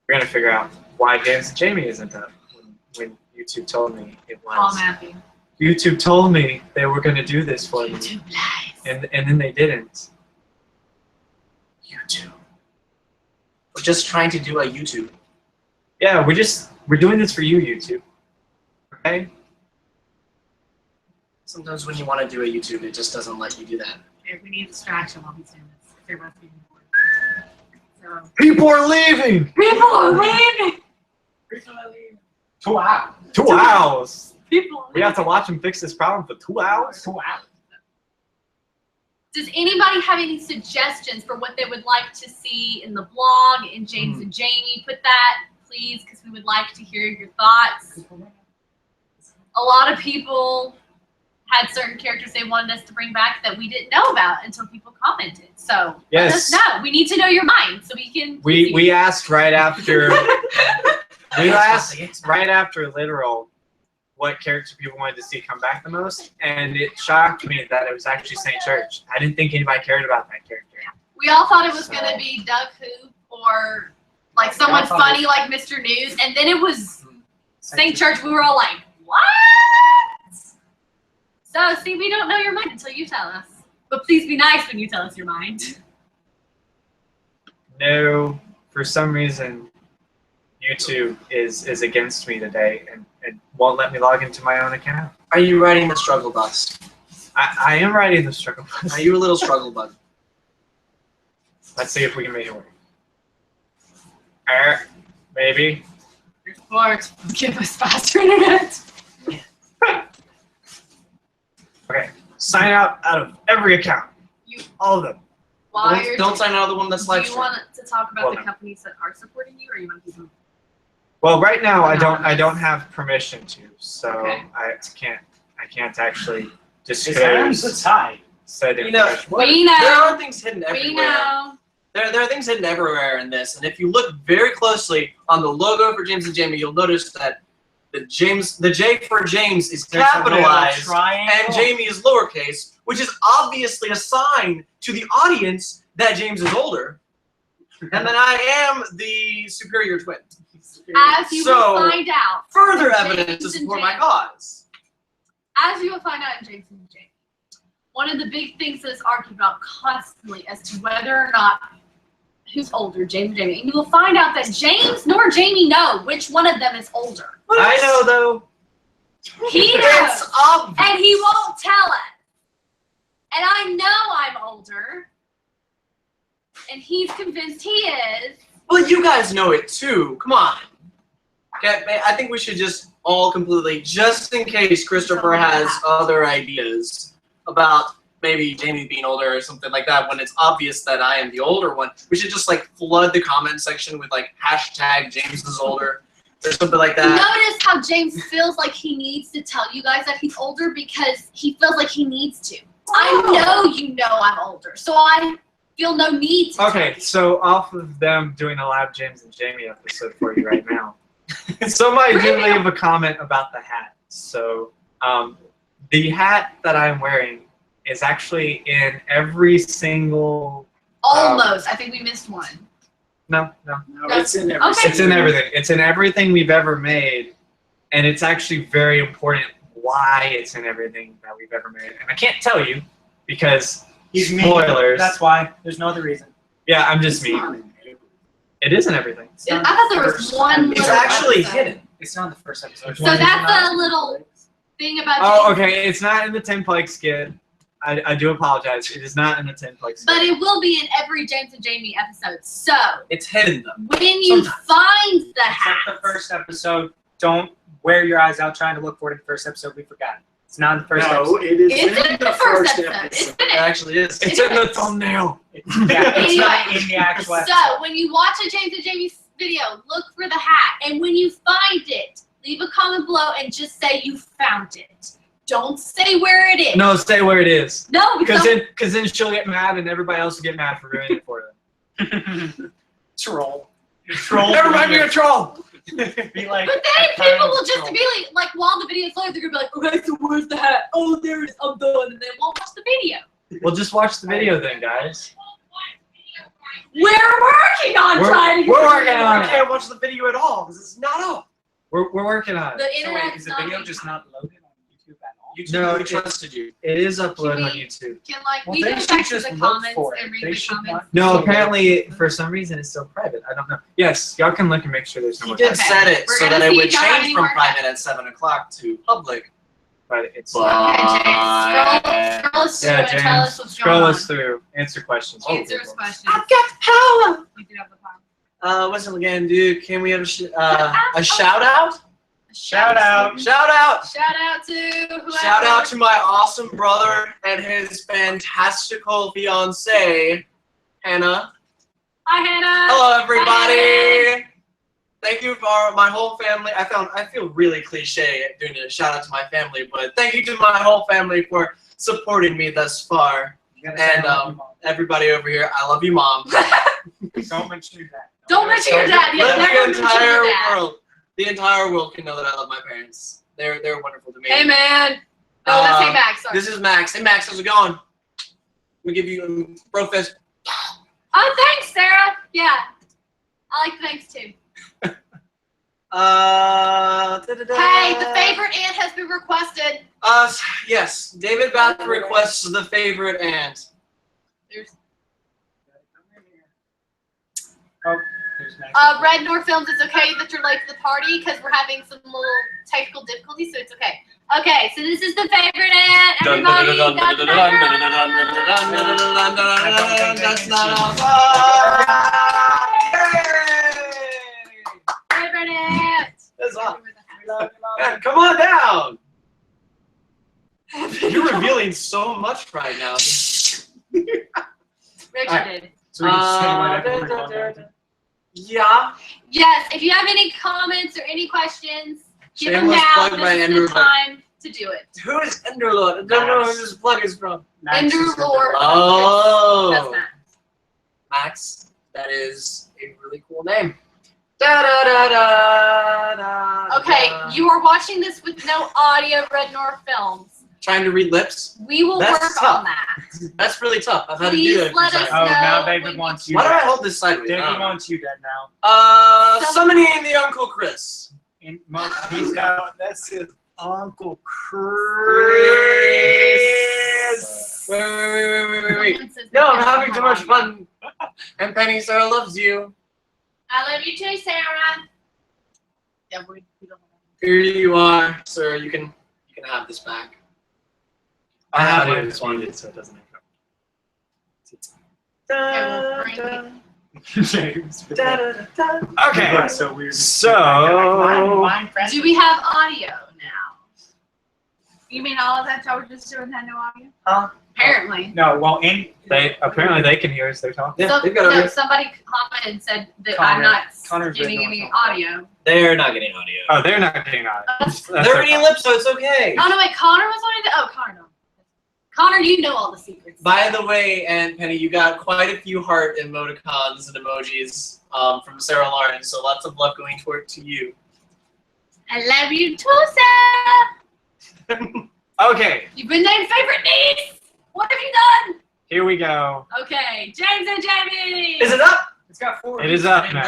We're gonna figure out why James and Jamie isn't up when YouTube told me it was. I'm happy. YouTube told me they were gonna do this for me. YouTube lies. And then they didn't. YouTube. We're just trying to do a YouTube. Yeah, we're doing this for you, YouTube. Okay? Sometimes when you want to do a YouTube, it just doesn't let you do that. Okay, we need distraction while he's doing this. If everyone's being bored. So. People are leaving! People are leaving! People are leaving. 2 hours. people. We have to watch him fix this problem for 2 hours. 2 hours. Does anybody have any suggestions for what they would like to see in the blog? And James and Jamie, put that, please, because we would like to hear your thoughts. A lot of people had certain characters they wanted us to bring back that we didn't know about until people commented. So let us know. We need to know your mind so we can. We asked right after. We asked right after Literal what character people wanted to see come back the most, and it shocked me that it was actually St. Church. I didn't think anybody cared about that character. We all thought it was going to be Doug Hoop or like someone funny like Mr. News, and then it was St. Church. We were all like, what? So, see, we don't know your mind until you tell us. But please be nice when you tell us your mind. No, for some reason, YouTube is against me today and won't let me log into my own account. Are you riding the struggle bus? I am riding the struggle bus. Are you a little struggle bus? Let's see if we can make it work. Maybe. Report. Give us faster internet. Okay. Sign out of every account. All of them. Don't sign out of the one that's live stream. Do you want to talk about the no. companies that are supporting you, or you want to keep them? Well, right now I don't have permission to, so Okay. I can't actually His disclose. hands are tied. Said You know, information. We know. There are things hidden We everywhere. know. There are things hidden everywhere in this, and if you look very closely on the logo for James and Jamie, you'll notice that the J for James is There's a capitalized little triangle. and Jamie is lowercase, which is obviously a sign to the audience that James is older, and that I am the superior twin. As you will find out. Further in evidence to James and support my Jamie. cause. As you will find out in James and Jamie, one of the big things that is argued about constantly as to whether or not who's older, James or Jamie. And you will find out that James nor Jamie know which one of them is older. I know though. He knows. It's obvious. And he won't tell us. And I know I'm older. And he's convinced he is. Well, you guys know it too. Come on. Okay, I think we should just all completely, just in case Christopher has other ideas about maybe Jamie being older or something like that, when it's obvious that I am the older one, we should just like flood the comment section with like hashtag James is older or something like that. Notice how James feels like he needs to tell you guys that he's older because he feels like he needs to. I know you know I'm older, so I feel no need to. Okay, so off of them doing a live James and Jamie episode for you right now, somebody did leave a comment about the hat. So the hat that I'm wearing is actually in every single. Almost. I think we missed one. No. No, it's in every. Okay. It's in everything. It's in everything we've ever made, and it's actually very important why it's in everything that we've ever made. And I can't tell you because He's mean. spoilers. That's why. There's no other reason. Yeah, I'm just It's mean. not in every- It is in everything. it's not I thought the there was first one It's little actually episode. hidden. It's not the first episode. So that's a little thing about Oh, James. okay. It's not in the 10-plug skit. I do apologize. It is not in the 10-plug skit. But it will be in every James and Jamie episode. So It's hidden though. when you Sometimes. find the Except hat, the first episode. Don't wear your eyes out trying to look for it in the first episode. We forgot. It's not in the first No, episode. it is it's in the first episode. It's It in it. actually is. It's in the thumbnail. Yeah, it's not Anyway, in the actual episode. So when you watch a James and Jamie video, look for the hat, and when you find it, leave a comment below and just say you found it. Don't say where it is. No, stay where it is. No, because Because then she'll get mad and everybody else will get mad for ruining it for them. Troll. Everybody be a troll. Be like. but then people will just be like, while the video's live, they're gonna be like, okay, so where's the hat? Oh, there it is. I'm done, and they won't watch the video. Well, just watch the video then, guys. We're working on trying to. We're working on I it. can't watch the video at all because it's not up. We're working on it. The So wait, internet's is the not. video just not loaded on YouTube at all? YouTube No, really it- trusted you. It is uploaded Can on we- YouTube. Can like Well, we they go should back to just the look comments for it. and read They the should comments? not- No, So- apparently for some reason it's still private. I don't know. Yes, y'all can look and make sure there's no He more. did Okay. set it We're so gonna that it see would if y'all have change any from more private at 7 o'clock to public. But it's But- Okay, James, scroll us through yeah, and tell us James. what's Scroll going us through. Answer questions. Answer us questions. I've got power. We do have the power. What's it again, dude? Can we have a shout out? Shout out. Shout out. Shout out to whoever. Shout out to my awesome brother and his fantastical fiance, Hannah. Hi, Hannah. Hello, everybody. Hi, Hannah. Thank you for my whole family. I feel really cliche doing a shout out to my family, but thank you to my whole family for supporting me thus far. And everybody over here, I love you, Mom. Don't mention your dad. Don't mention your dad. Yeah, Let never the mention entire your dad. world, the entire world can know that I love my parents. They're wonderful to me. Hey, man. No, that's Hey Max. Sorry. This is Max. Hey, Max, how's it going? We give you a bro fist. Oh, thanks, Sarah. Yeah, I like thanks too. Hey, the favorite ant has been requested. Yes, David Bath requests the favorite ant. There's There's Max. Red Nor Films. It's okay that you're late to the party because we're having some little technical difficulties, so it's okay. Okay, so this is the favorite ant. Everybody, That's not favorite ant. That's awesome. Man, come on down. You're revealing so much right now. Richard did. So we just say whatever we're going. Yeah. Yes, if you have any comments or any questions, give them Shameless now. plug by This is Andrew the time to do it. Who is Enderlord? I don't know who this plug is from. Max is Enderlord. Oh. That's Matt. Max. That is a really cool name. Da, da, da, da, da, Okay, da. you are watching this with no audio, Red Nor Films. Trying to read lips? We will That's work tough. on that. That's really tough. I've had to Please do that. let us Oh, now know David when wants you- you. Why do I dead. hold this sideways? David wants you dead now. Summoning the Uncle Chris. He's got that's his Uncle Chris. Wait. Someone says No, we I'm can't having have too much audio. fun. And Penny, Sarah loves you. I love you too, Sarah. Yeah, we don't Here you are, sir. You can have this back. I have it one. responded, so it doesn't echo. James. Okay. That's so weird. So Do we have audio now? You mean all of that y'all were just doing had no audio? Huh? Apparently. No, well, apparently they can hear us. They're talking. Yeah, So, they've got no, audio. somebody commented and said that Connor. I'm not Connor's giving written any on audio. They're not getting audio. Oh, they're not getting on it. That's- They're reading lips, so it's okay. Oh no, wait, Connor was wanting to. Oh, Connor, no. Connor, you know all the secrets. By the way, and Penny, you got quite a few heart emoticons and emojis from Sarah Lauren, so lots of love going toward to you. I love you too, Sarah. Okay, You've been named favorite niece. What have you done? here we go. Okay, James and Jamie. Is it up? It's got 4. It is up now.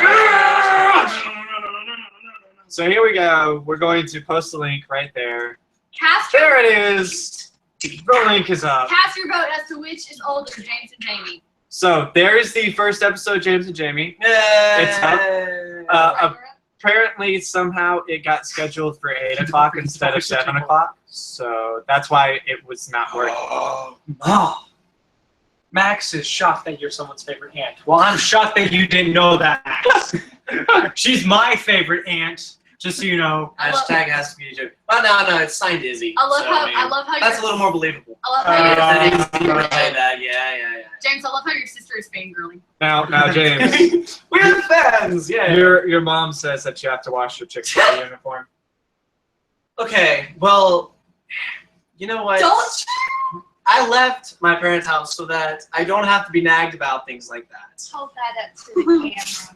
So here we go. We're going to post the link right there. Cast There it is. The link is up. Cast your vote as to which is older, James and Jamie. So there's the first episode, James and Jamie. It's up. Right, Apparently, somehow it got scheduled for 8 o'clock instead of 7 o'clock. So that's why it was not working. Oh. Max is shocked that you're someone's favorite aunt. Well, I'm shocked that you didn't know that, Max. She's my favorite aunt, just so you know. Hashtag has to be a joke. Well, no, it's signed Izzy. I love so, how mean, I love how that's a your- little more believable. I love how your That is sister really is bad. Yeah. James, I love how your sister is fangirling. Now, James, We're the fans, yeah. your mom says that you have to wash your Chick-fil-A uniform. Okay, well, you know what? Don't. I left my parents' house so that I don't have to be nagged about things like that. Hold that up to the camera.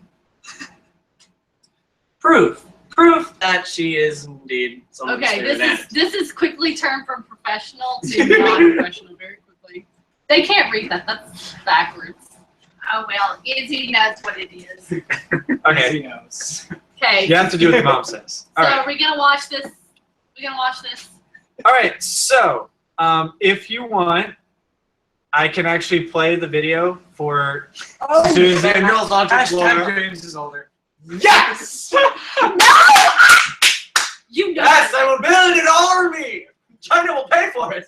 Proof that she is indeed someone's Okay, favorite aunt. this is quickly turned from professional to non-professional very quickly. They can't read that. That's backwards. Oh well, Izzy knows what it is. Okay, He knows. Okay. you have to do what the mom says. All So right. are we gonna watch this? We're gonna watch this. All right. So, if you want, I can actually play the video for Susan. And girls on to floor. Hashtag James is older. Yes! You know. Yes, I will build an army! China will pay for it!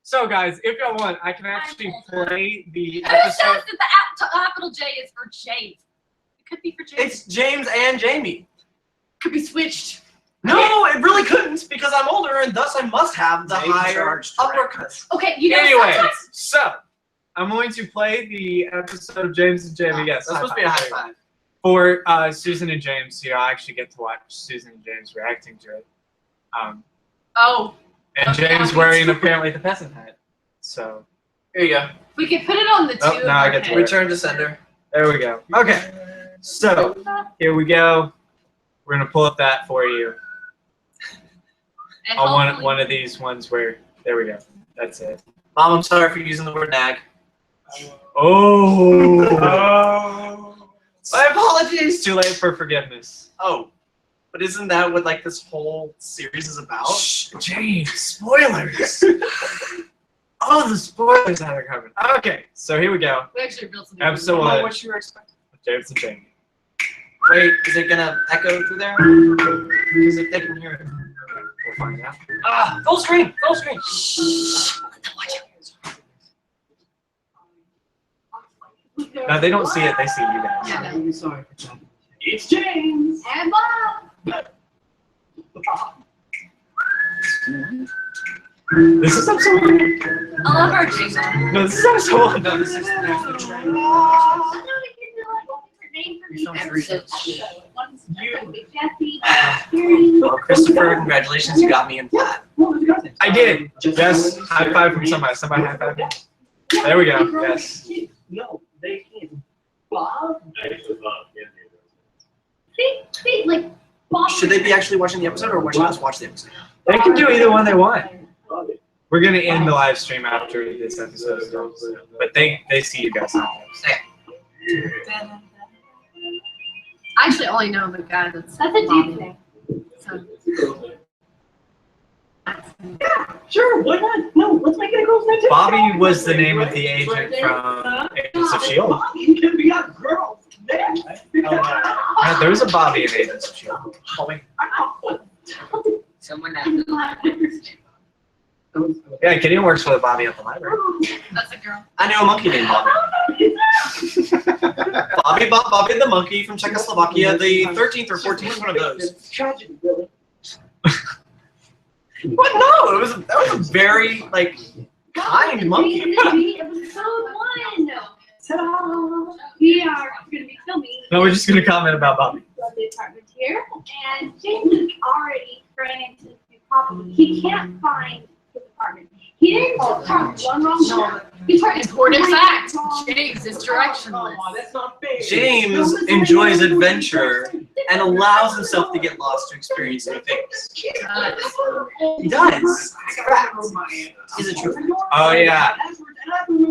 So, guys, if y'all want, I can actually play the Who says episode. that the capital J is for James? It could be for James. It's James and Jamie. Could be switched. No, it really couldn't because I'm older and thus I must have the higher uppercuts. Okay, you know. Anyway, sometimes- so I'm going to play the episode of James and Jamie. Yes, That's supposed to be a high five. For Susan and James, you know, I actually get to watch Susan and James reacting to it. Oh, And Okay, James I'll wearing apparently the peasant hat. So Here you go. we could put it on the Oh, tube. now I get to wear it. Return to sender. there we go. Okay, so here we go. We're gonna pull up that for you. And On hopefully- one of these ones where there we go. That's it. Mom, I'm sorry for using the word nag. Oh. My apologies. Too late for forgiveness. Oh, but isn't that what like this whole series is about? Shh, James, spoilers. Oh, the spoilers that are coming. Okay, so here we go. We actually built something. Episode Oh, one. what you were expecting? James and Jamie. Wait, is it gonna echo through there? Because if they can hear it. We'll find out. Ah, full screen, full screen. No, they don't see it. They see you guys. Yeah, no. I'm sorry for that. It's James. And Bob. This is episode one. I love our jingle. No, this is episode one. No, this is the Well, Christopher, congratulations, you got me in flat. I did. Yes, high five from somebody. Somebody high five. There we go. Yes. No, they can't. Bob? See, like, Bob. Should they be actually watching the episode or should us watch the episode? They can do either one they want. We're gonna end the live stream after this episode is done, but they see you guys. I actually only know the guy that's a dude thing. So. Sure, why not? No, let's make it a girl's night. Bobby was the name of the agent from Agents of S.H.I.E.L.D. Bobby can be a girl. There was a Bobby in Agents of S.H.I.E.L.D. Someone Yeah, Gideon works for the Bobby at the library. That's a girl. I knew a monkey named Bobby. Bobby the monkey from Czechoslovakia, the 13th or 14th, one of those. It's tragic, really. What? No, that was a very like kind monkey. Episode 1. So we are going to be filming. No, we're just gonna comment about Bobby. The apartment here, and James is already ran into the problem. He can't find his apartment. He didn't just turn one wrong turn. He turned Important fact. wrong. James is directionless. Oh, that's not fair. James enjoys adventure and allows himself to get lost to experience new things. He does. Is it true? Oh yeah.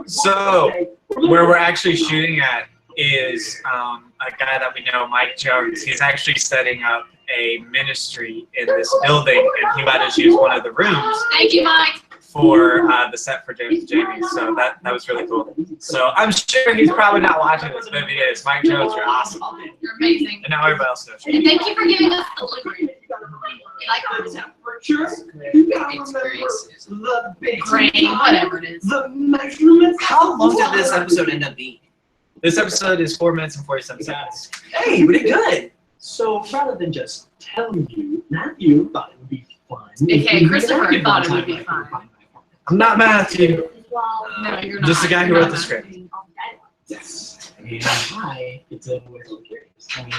So where we're actually shooting at is a guy that we know, Mike Jones. He's actually setting up a ministry in this building, and he let us use one of the rooms Thank you, Mike. for the set for James and Jamie. So that was really cool. So I'm sure he's probably not watching this, but if he is, Mike Jones, you're awesome. You're amazing. And now everybody else knows. And thank you for giving us the delivery. We like it. Experiences. The big Grain, whatever it is. The measurements. How long did this episode end up being? This episode is 4 minutes and 47 seconds. Hey, we did good. So rather than just telling you, Matthew thought it would be fun. Okay, Christopher thought it would be fun. I'm not mad at you. No, you're not. Just the guy who You're wrote the not. script. Yes. And I get to voice the characters. I mean,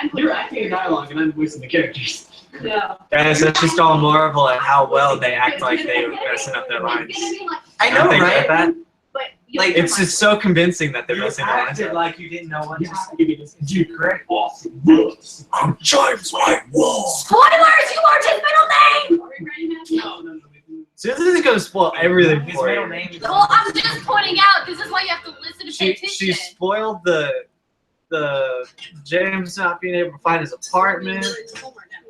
I'm you're acting in dialogue and I'm voicing the characters. Yeah. Guys, that's just all marvel at how well they act like they're messing up their lines. I know, Don't they right? get that? Like, It's just so convincing that they're You messing their lines acted up. like you didn't know what to say. You correct. Awesome. I'm James White Wolf. Spoilers! You learned his middle name! Are we ready, Matthew? No. Susan is gonna spoil everything His for middle you. name is. Well, I'm just pointing out, this is why you have to listen to pay She attention. spoiled the James not being able to find his apartment,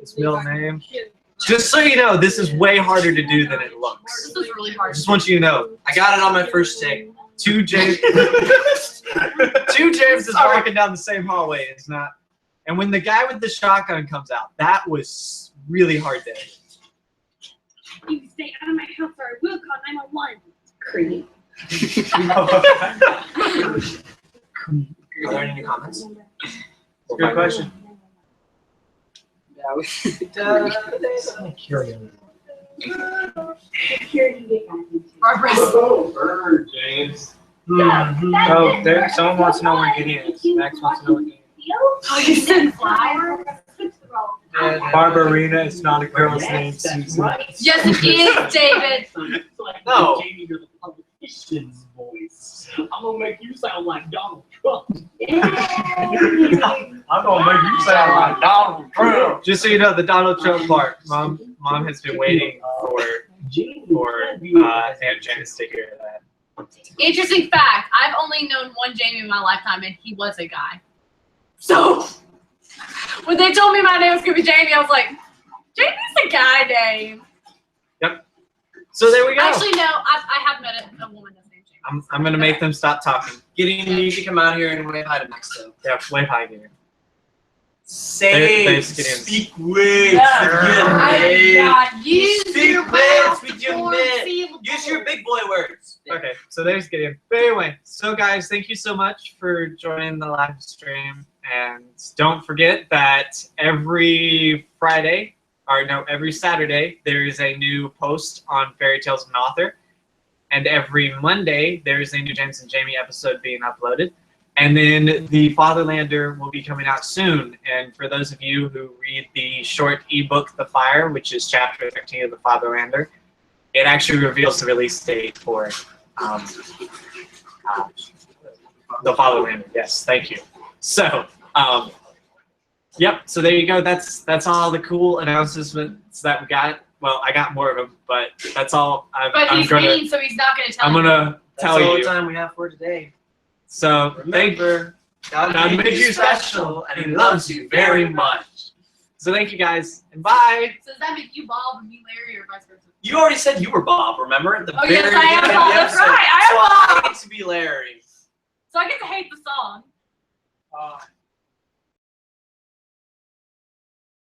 his middle name. Just so you know, this is way harder to do than it looks. This was really I hard. just want you to know. I got it on my first take. Two James is walking down the same hallway. It's not. And when the guy with the shotgun comes out, that was really hard to edit. You stay out of my house or I will call 911. Creep. Are there any new comments? Good question. Barbara. Bird, James. Oh, there. Someone wants to know where Gideon is. Max wants to know where Gideon is. Oh, you said flower? Barbarina is not a girl's name, Susan. Yes, it is, David. No. Jamie, you're the politician's voice. I'm gonna make you sound like Donald Trump. I'm gonna make you sound like Donald Trump. Just so you know, the Donald Trump part. Mom has been waiting for Aunt Janice to hear that. Interesting fact, I've only known one Jamie in my lifetime, and he was a guy. So, when they told me my name was going to be Jamie, I was like, Jamie's a guy name. Yep. So there we go. Actually, no, I have met a woman that's named Jamie. I'm going to make them stop talking. Gideon, you need to come out here and wave hi to Max though. Yeah, wave hi, Gideon. Say, There's Gideon. speak words Yeah. with your mouth. Use Speak your words mouth with your for mouth. syllables. Use your big boy words. Okay, so there's Gideon. But anyway, so guys, thank you so much for joining the live stream. And don't forget that every Saturday, there is a new post on Fairy Tales of an Author. And every Monday, there is a new James and Jamie episode being uploaded. And then the Fatherlander will be coming out soon. And for those of you who read the short ebook, The Fire, which is chapter 13 of the Fatherlander, it actually reveals the release date for the Fatherlander. Yes, thank you. So, yep. So there you go. That's all the cool announcements that we got. Well, I got more of them, but that's all. But he's mean, so he's not going to tell I'm you. gonna tell That's all you. the time we have for today. So Remember, God made you special, and He loves you very much. So thank you guys, and bye. So does that make you Bob and me Larry, or vice versa? You already said you were Bob, remember? At the Oh, very yes, I am beginning of Bob. the That's episode. right, I am So Bob. I get to be Larry. So I get to hate the song.